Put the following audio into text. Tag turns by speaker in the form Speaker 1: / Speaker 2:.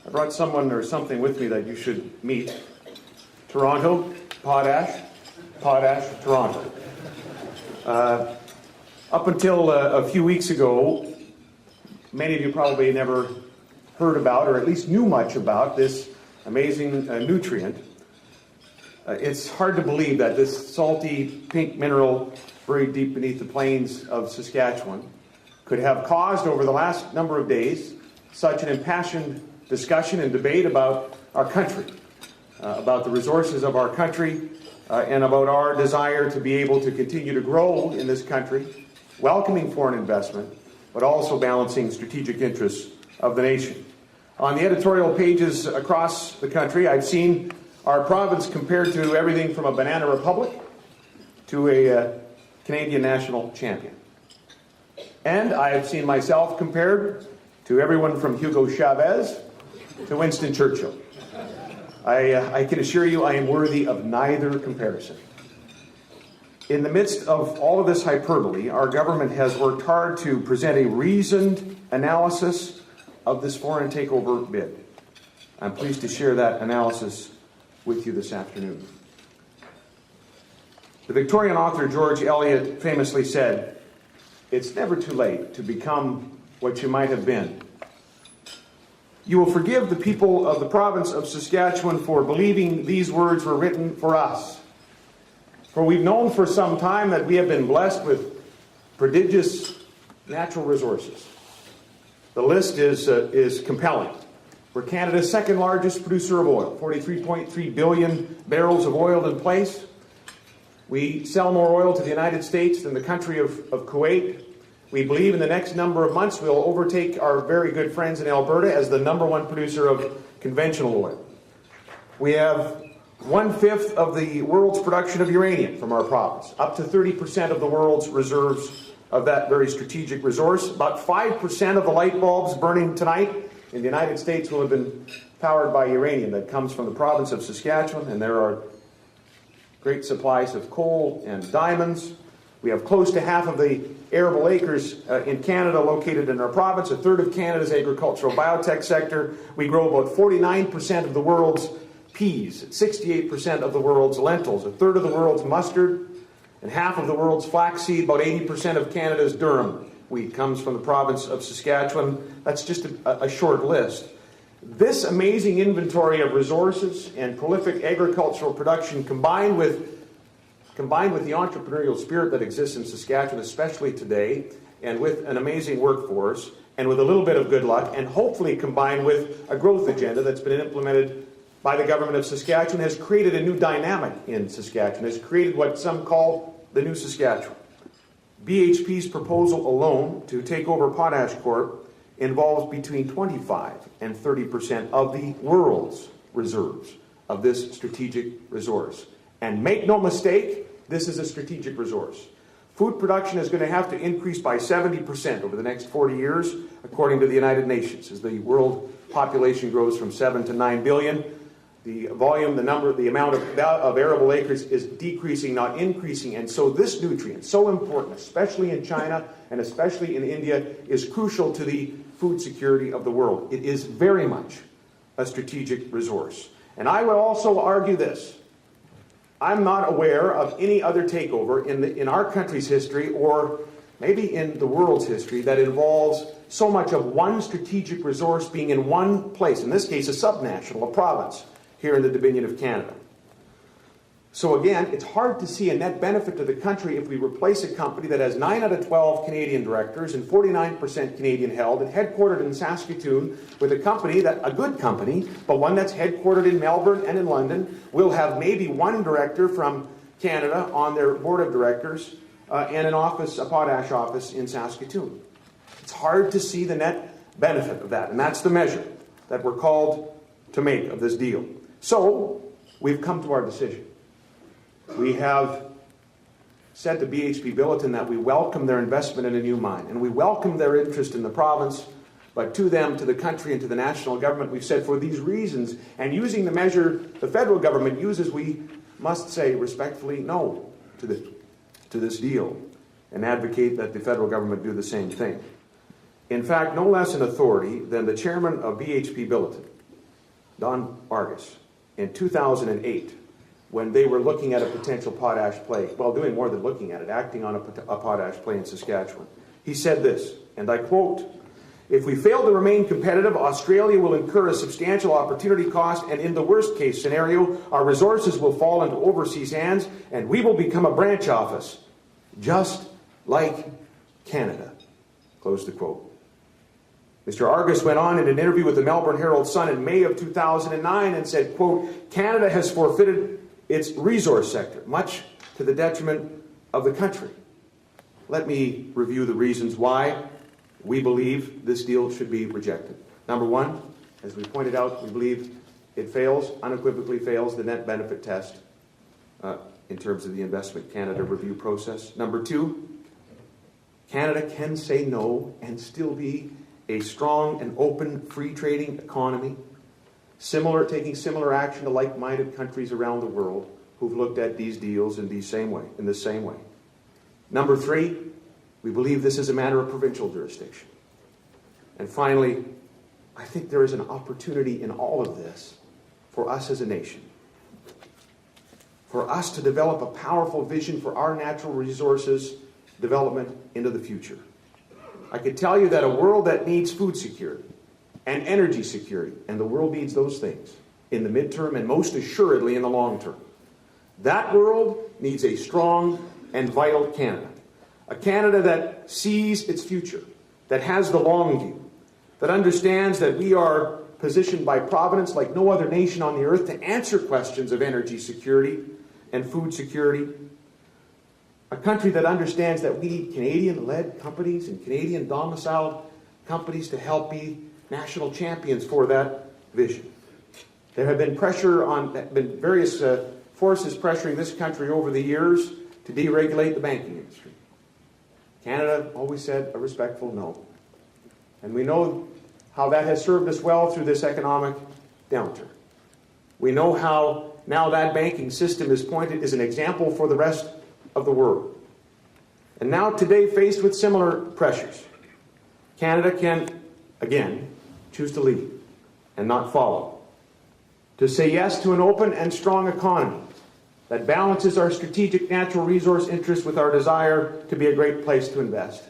Speaker 1: I brought someone or something with me that you should meet. Toronto, Potash, Toronto. Up until a few weeks ago, many of you probably never heard about, or at least knew much about, this amazing nutrient. It's hard to believe that this salty pink mineral buried deep beneath the plains of Saskatchewan could have caused, over the last number of days, such an impassioned discussion and debate about our country, about the resources of our country, and about our desire to be able to continue to grow in this country, welcoming foreign investment, but also balancing strategic interests of the nation. On the editorial pages across the country, I've seen our province compared to everything from a banana republic to a Canadian national champion. And I have seen myself compared to everyone from Hugo Chavez to Winston Churchill. I can assure you I am worthy of neither comparison. In the midst of all of this hyperbole, our government has worked hard to present a reasoned analysis of this foreign takeover bid. I'm pleased to share that analysis with you this afternoon. The Victorian author George Eliot famously said, "It's never too late to become what you might have been." You will forgive the people of the province of Saskatchewan for believing these words were written for us. For we've known for some time that we have been blessed with prodigious natural resources. The list is compelling. We're Canada's second largest producer of oil, 43.3 billion barrels of oil in place. We sell more oil to the United States than the country of Kuwait. We believe in the next number of months we'll overtake our very good friends in Alberta as the #1 producer of conventional oil. We have 1/5 of the world's production of uranium from our province, up to 30% of the world's reserves of that very strategic resource. About 5% of the light bulbs burning tonight in the United States will have been powered by uranium that comes from the province of Saskatchewan, and there are great supplies of coal and diamonds. We have close to half of the arable acres in Canada located in our province, a third of Canada's agricultural biotech sector. We grow about 49% of the world's peas, 68% of the world's lentils, a third of the world's mustard, and half of the world's flaxseed. About 80% of Canada's durum wheat comes from the province of Saskatchewan. That's just a short list. This amazing inventory of resources and prolific agricultural production, combined with the entrepreneurial spirit that exists in Saskatchewan, especially today, and with an amazing workforce, and with a little bit of good luck, and hopefully combined with a growth agenda that's been implemented by the government of Saskatchewan, has created a new dynamic in Saskatchewan, has created what some call the new Saskatchewan. BHP's proposal alone to take over Potash Corp involves between 25 and 30% of the world's reserves of this strategic resource. And make no mistake, this is a strategic resource. Food production is going to have to increase by 70% over the next 40 years, according to the United Nations, as the world population grows from 7 to 9 billion. The volume, the amount of arable acres is decreasing, not increasing. And so this nutrient, so important, especially in China and especially in India, is crucial to the food security of the world. It is very much a strategic resource. And I would also argue this. I'm not aware of any other takeover in our country's history, or maybe in the world's history, that involves so much of one strategic resource being in one place, in this case a subnational, a province, here in the Dominion of Canada. So again, it's hard to see a net benefit to the country if we replace a company that has 9 out of 12 Canadian directors and 49% Canadian held and headquartered in Saskatoon with a company, a good company, but one that's headquartered in Melbourne and in London, will have maybe one director from Canada on their board of directors and a potash office in Saskatoon. It's hard to see the net benefit of that, and that's the measure that we're called to make of this deal. So, we've come to our decision. We have said to BHP Billiton that we welcome their investment in a new mine, and we welcome their interest in the province, but to them, to the country, and to the national government, we've said for these reasons, and using the measure the federal government uses, we must say respectfully no to this deal. and advocate that the federal government do the same thing. In fact, no less an authority than the chairman of BHP Billiton, Don Argus, in 2008, when they were looking at a potential potash play, well, doing more than looking at it, acting on a potash play in Saskatchewan. He said this, and I quote, "If we fail to remain competitive, Australia will incur a substantial opportunity cost, and in the worst case scenario, our resources will fall into overseas hands, and we will become a branch office, just like Canada." Close the quote. Mr. Argus went on in an interview with the Melbourne Herald-Sun in May of 2009 and said, quote, "Canada has forfeited its resource sector, much to the detriment of the country." Let me review the reasons why we believe this deal should be rejected. Number one, as we pointed out, we believe it fails, unequivocally fails, the net benefit test in terms of the Investment Canada review process. Number two, Canada can say no and still be a strong and open free trading economy, taking similar action to like-minded countries around the world who've looked at these deals in the same way. Number three, we believe this is a matter of provincial jurisdiction. And finally, I think there is an opportunity in all of this for us as a nation, for us to develop a powerful vision for our natural resources development into the future. I could tell you that a world that needs food security and energy security, and the world needs those things in the midterm and most assuredly in the long term. That world needs a strong and vital Canada. A Canada that sees its future, that has the long view, that understands that we are positioned by providence like no other nation on the earth to answer questions of energy security and food security. A country that understands that we need Canadian-led companies and Canadian-domiciled companies to help be national champions for that vision. There have been various forces pressuring this country over the years to deregulate the banking industry. Canada always said a respectful no. And we know how that has served us well through this economic downturn. We know how now that banking system is an example for the rest of the world. And now today, faced with similar pressures, Canada can, again, choose to lead and not follow. To say yes to an open and strong economy that balances our strategic natural resource interests with our desire to be a great place to invest.